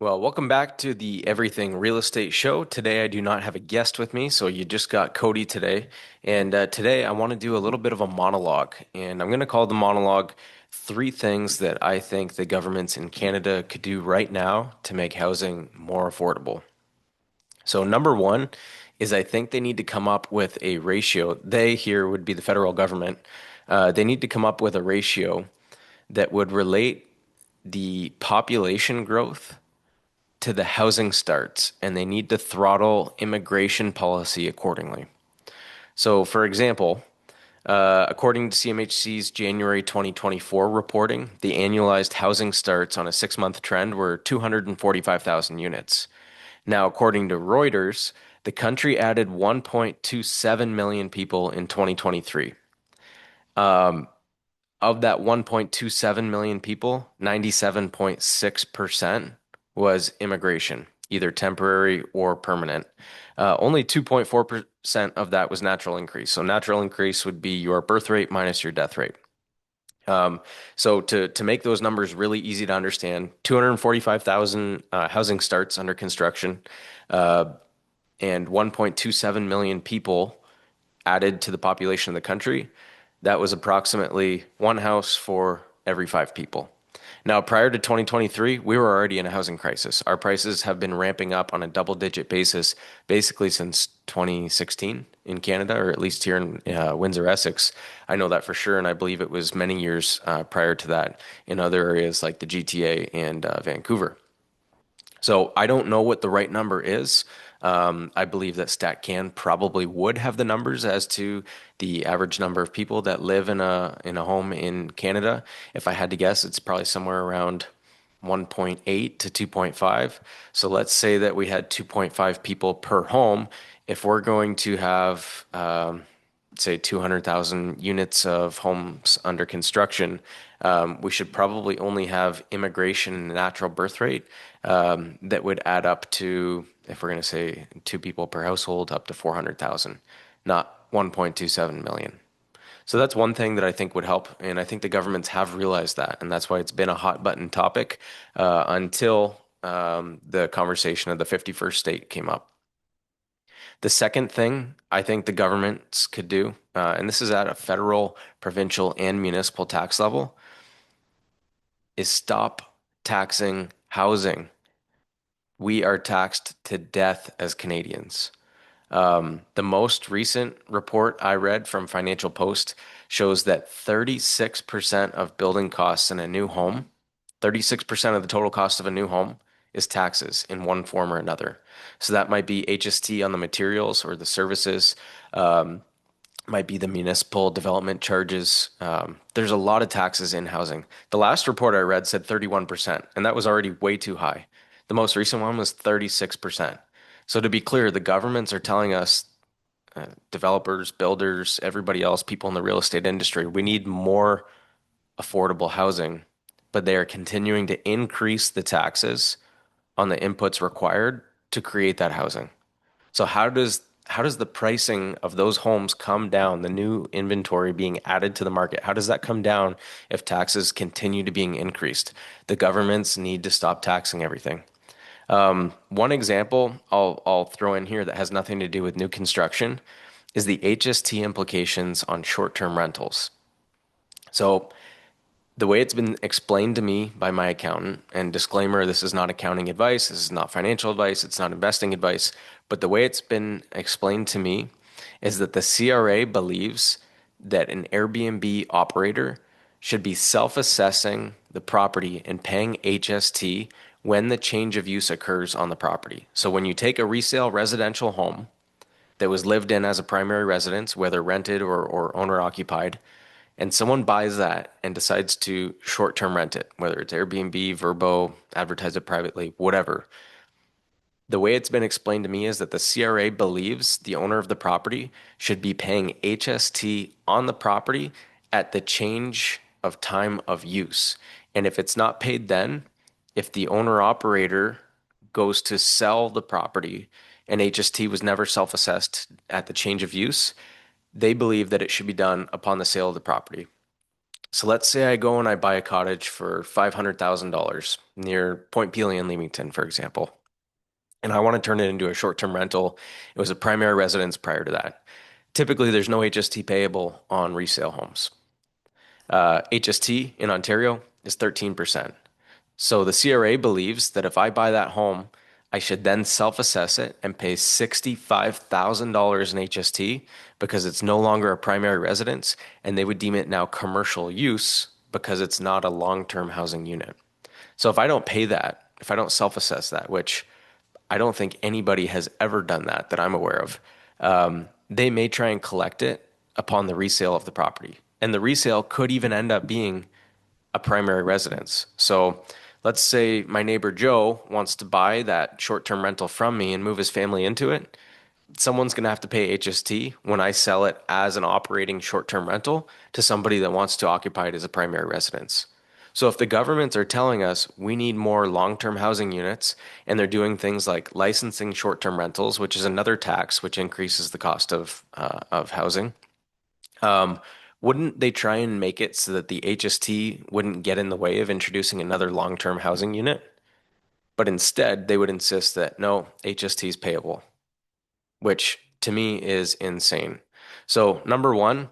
Well, welcome back to the Everything Real Estate Show. Today, I do not have a guest with me, so you just got Cody today. And today, I want to do a little bit of a monologue. And I'm going to call the monologue Three Things That I Think the Governments in Canada Could Do Right Now to Make Housing More Affordable. So, number one is I think they need to come up with a ratio. They here would be the federal government. They need to come up with a ratio that would relate the population growth to the housing starts, and they need to throttle immigration policy accordingly. So, for example, according to CMHC's January 2024 reporting, the annualized housing starts on a 6 month trend were 245,000 units. Now, according to Reuters, the country added 1.27 million people in 2023. Of that 1.27 million people, 97.6% was immigration, either temporary or permanent. Only 2.4% of that was natural increase. So natural increase would be your birth rate minus your death rate. So to make those numbers really easy to understand, 245,000 housing starts under construction, and 1.27 million people added to the population of the country. That was approximately one house for every five people. Now, prior to 2023, we were already in a housing crisis. Our prices have been ramping up on a double-digit basis basically since 2016 in Canada, or at least here in Windsor, Essex. I know that for sure, and I believe it was many years prior to that in other areas like the GTA and Vancouver. So I don't know what the right number is. I believe that StatCan probably would have the numbers as to the average number of people that live in a home in Canada. If I had to guess, it's probably somewhere around 1.8 to 2.5. So let's say that we had 2.5 people per home. If we're going to have say 200,000 units of homes under construction, we should probably only have immigration and natural birth rate that would add up to, if we're going to say two people per household, up to 400,000, not 1.27 million. So that's one thing that I think would help, and I think the governments have realized that, and that's why it's been a hot button topic until the conversation of the 51st state came up. The second thing I think the governments could do, and this is at a federal, provincial, and municipal tax level, is stop taxing housing. We are taxed to death as Canadians. The most recent report I read from Financial Post shows that 36% of building costs in a new home, 36% of the total cost of a new home is taxes in one form or another. So that might be HST on the materials or the services, might be the municipal development charges. There's a lot of taxes in housing. The last report I read said 31%, and that was already way too high. The most recent one was 36%. So to be clear, the governments are telling us, developers, builders, everybody else, people in the real estate industry, we need more affordable housing, but they are continuing to increase the taxes on the inputs required to create that housing. So how does the pricing of those homes come down, the new inventory being added to the market? How does that come down if taxes continue to being increased? The governments need to stop taxing everything. One example I'll throw in here that has nothing to do with new construction is the HST implications on short-term rentals. So the way it's been explained to me by my accountant, and disclaimer, this is not accounting advice, this is not financial advice, it's not investing advice, but the way it's been explained to me is that the CRA believes that an Airbnb operator should be self-assessing the property and paying HST when the change of use occurs on the property. So when you take a resale residential home that was lived in as a primary residence, whether rented or owner occupied, and someone buys that and decides to short-term rent it, whether it's Airbnb, Verbo, advertise it privately, whatever. The way it's been explained to me is that the CRA believes the owner of the property should be paying HST on the property at the change of time of use. And if it's not paid then, if the owner operator goes to sell the property and HST was never self-assessed at the change of use, they believe that it should be done upon the sale of the property. So let's say I go and I buy a cottage for $500,000 near Point Pelee in Leamington, for example, and I want to turn it into a short-term rental. It was a primary residence prior to that. Typically, there's no HST payable on resale homes. HST in Ontario is 13%. So the CRA believes that if I buy that home, I should then self-assess it and pay $65,000 in HST because it's no longer a primary residence, and they would deem it now commercial use because it's not a long-term housing unit. So if I don't pay that, if I don't self-assess that, which I don't think anybody has ever done that I'm aware of, they may try and collect it upon the resale of the property. And the resale could even end up being a primary residence. So let's say my neighbor Joe wants to buy that short-term rental from me and move his family into it. Someone's going to have to pay HST when I sell it as an operating short-term rental to somebody that wants to occupy it as a primary residence. So if the governments are telling us we need more long-term housing units and they're doing things like licensing short-term rentals, which is another tax which increases the cost of housing, um, wouldn't they try and make it so that the HST wouldn't get in the way of introducing another long-term housing unit? But instead, they would insist that no, HST is payable, which to me is insane. So, number one,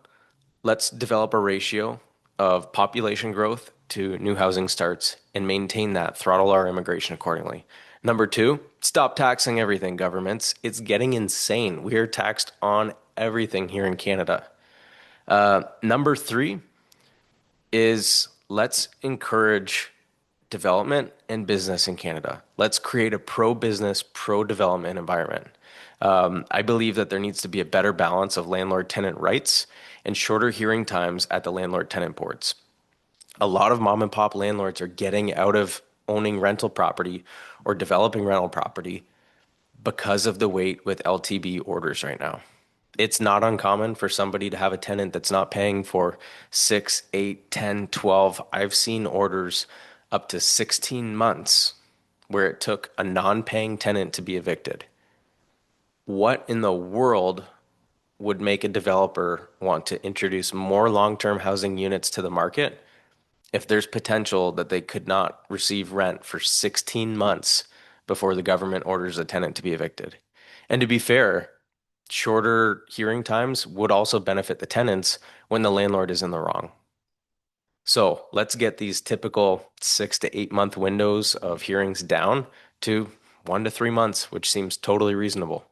let's develop a ratio of population growth to new housing starts and maintain that, throttle our immigration accordingly. Number two, stop taxing everything, governments. It's getting insane. We are taxed on everything here in Canada. Number three is let's encourage development and business in Canada. Let's create a pro-business, pro-development environment. I believe that there needs to be a better balance of landlord-tenant rights and shorter hearing times at the landlord-tenant boards. A lot of mom and pop landlords are getting out of owning rental property or developing rental property because of the wait with LTB orders right now. It's not uncommon for somebody to have a tenant that's not paying for 6, 8, 10, 12. I've seen orders up to 16 months where it took a non-paying tenant to be evicted. What in the world would make a developer want to introduce more long-term housing units to the market if there's potential that they could not receive rent for 16 months before the government orders a tenant to be evicted? And to be fair, shorter hearing times would also benefit the tenants when the landlord is in the wrong. So let's get these typical 6 to 8 month windows of hearings down to 1 to 3 months, which seems totally reasonable.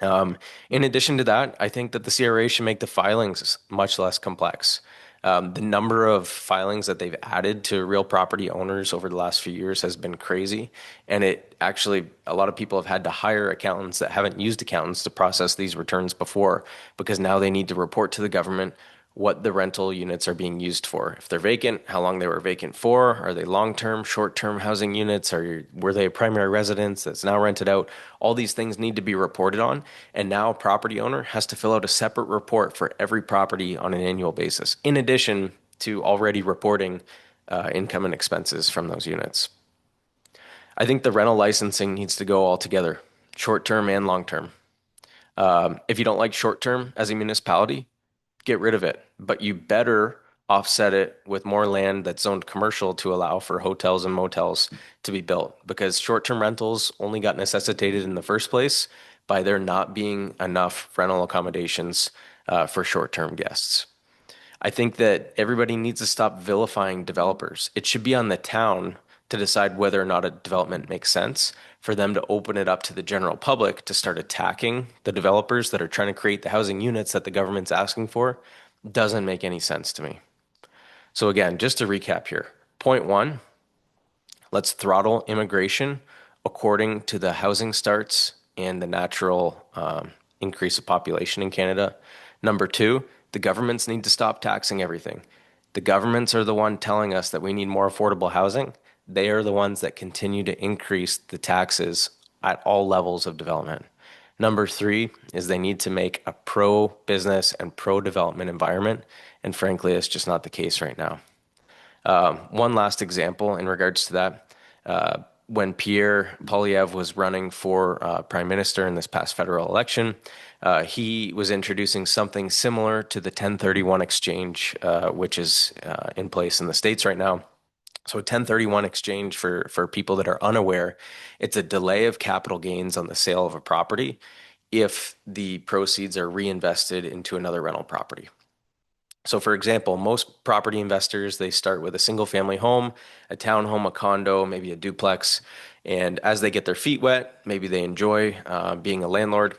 In addition to that, I think that the CRA should make the filings much less complex. The number of filings that they've added to real property owners over the last few years has been crazy. And it actually, a lot of people have had to hire accountants that haven't used accountants to process these returns before because now they need to report to the government what the rental units are being used for. If they're vacant, how long they were vacant for. Are they long-term, short-term housing units? Were they a primary residence that's now rented out? All these things need to be reported on. And now a property owner has to fill out a separate report for every property on an annual basis, in addition to already reporting income and expenses from those units. I think the rental licensing needs to go all together, short-term and long-term. If you don't like short-term as a municipality, get rid of it, but you better offset it with more land that's zoned commercial to allow for hotels and motels to be built because short-term rentals only got necessitated in the first place by there not being enough rental accommodations for short-term guests. I think that everybody needs to stop vilifying developers. It should be on the town to decide whether or not a development makes sense, for them to open it up to the general public to start attacking the developers that are trying to create the housing units that the government's asking for doesn't make any sense to me. So again, just to recap here. Point one, let's throttle immigration according to the housing starts and the natural increase of population in Canada. Number two, the governments need to stop taxing everything. The governments are the one telling us that we need more affordable housing. They are the ones that continue to increase the taxes at all levels of development. Number three is they need to make a pro-business and pro-development environment. And frankly, it's just not the case right now. One last example in regards to that. When Pierre Poilievre was running for prime minister in this past federal election, He was introducing something similar to the 1031 exchange, which is in place in the States right now. So a 1031 exchange for people that are unaware, it's a delay of capital gains on the sale of a property if the proceeds are reinvested into another rental property. So for example, most property investors, they start with a single family home, a townhome, a condo, maybe a duplex. And as they get their feet wet, maybe they enjoy being a landlord,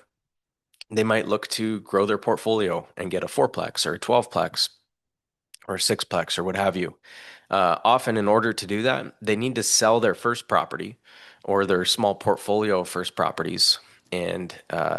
they might look to grow their portfolio and get a fourplex or a 12plex or a sixplex or what have you. Often, in order to do that, they need to sell their first property or their small portfolio of first properties and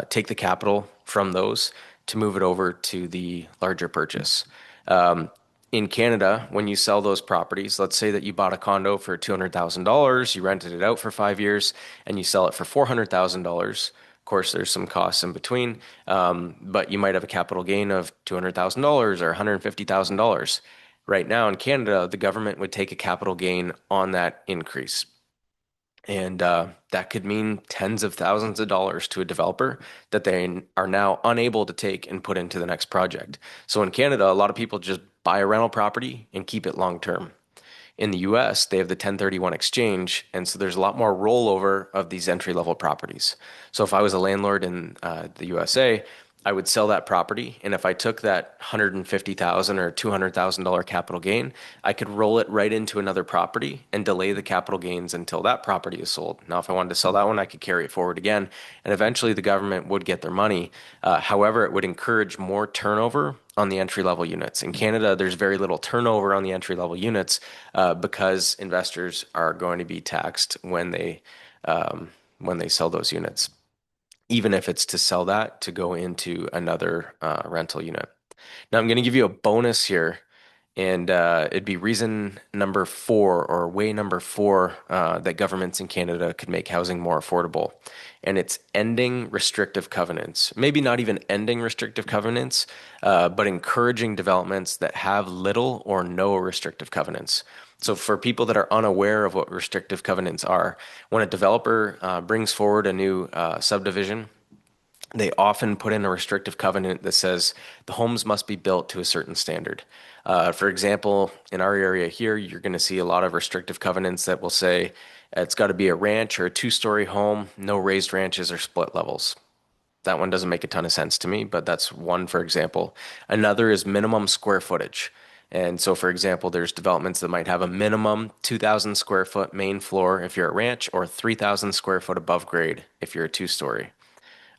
take the capital from those to move it over to the larger purchase. Um, in Canada, when you sell those properties, let's say that you bought a condo for $200,000, you rented it out for 5 years, and you sell it for $400,000. Of course, there's some costs in between, but you might have a capital gain of $200,000 or $150,000. Right now in Canada, the government would take a capital gain on that increase. And that could mean tens of thousands of dollars to a developer that they are now unable to take and put into the next project. So in Canada, a lot of people just buy a rental property and keep it long term. In the US, they have the 1031 exchange, and so there's a lot more rollover of these entry level properties. So if I was a landlord in the USA, I would sell that property, and if I took that $150,000 or $200,000 capital gain, I could roll it right into another property and delay the capital gains until that property is sold. Now, if I wanted to sell that one, I could carry it forward again, and eventually the government would get their money. However, it would encourage more turnover on the entry level units. In Canada, there's very little turnover on the entry level units because investors are going to be taxed when they sell those units, even if it's to sell that to go into another rental unit. Now, I'm going to give you a bonus here, and it'd be reason number four or way number four that governments in Canada could make housing more affordable. And it's ending restrictive covenants. Maybe not even ending restrictive covenants, but encouraging developments that have little or no restrictive covenants. So, for people that are unaware of what restrictive covenants are, when a developer brings forward a new subdivision, they often put in a restrictive covenant that says the homes must be built to a certain standard. For example, in our area here, you're going to see a lot of restrictive covenants that will say it's got to be a ranch or a two-story home, no raised ranches or split levels. That one doesn't make a ton of sense to me, but that's one, for example. Another is minimum square footage. And so, for example, there's developments that might have a minimum 2,000 square foot main floor if you're a ranch, or 3,000 square foot above grade if you're a two-story.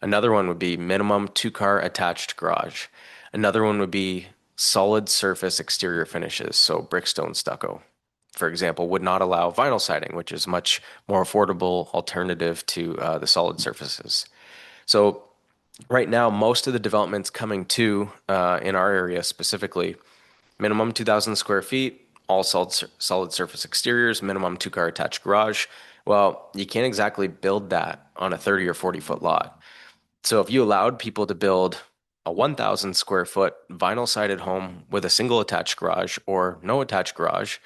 Another one would be minimum two-car attached garage. Another one would be solid surface exterior finishes, so brick, stone, stucco. For example, would not allow vinyl siding, which is much more affordable alternative to the solid surfaces. So right now, most of the developments coming to in our area specifically, minimum 2,000 square feet, all solid surface exteriors, minimum two-car attached garage. Well, you can't exactly build that on a 30 or 40-foot lot. So if you allowed people to build a 1,000 square foot vinyl sided home with a single attached garage or no attached garage,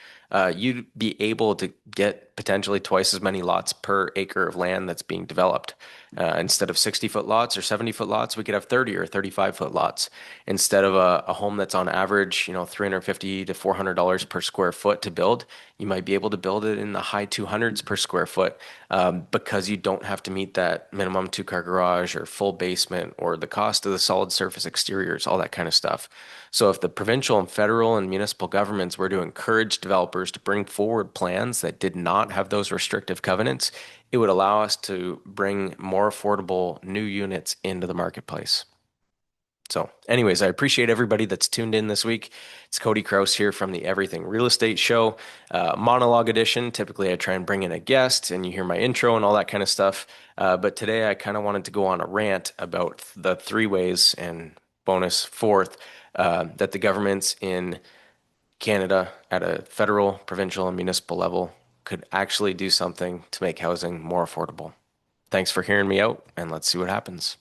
you'd be able to get potentially twice as many lots per acre of land that's being developed. Instead of 60-foot lots or 70-foot lots, we could have 30 or 35-foot lots. Instead of a home that's on average, $350 to $400 per square foot to build, you might be able to build it in the high 200s per square foot because you don't have to meet that minimum two-car garage or full basement or the cost of the solid surface exteriors, all that kind of stuff. So if the provincial and federal and municipal governments were to encourage developers to bring forward plans that did not have those restrictive covenants, it would allow us to bring more affordable new units into the marketplace. So, anyways, I appreciate everybody that's tuned in this week. It's Cody Kraus here from the Everything Real Estate Show, monologue edition. Typically, I try and bring in a guest and you hear my intro and all that kind of stuff. But today, I kind of wanted to go on a rant about the three ways and bonus fourth that the governments in Canada at a federal, provincial, and municipal level could actually do something to make housing more affordable. Thanks for hearing me out, and let's see what happens.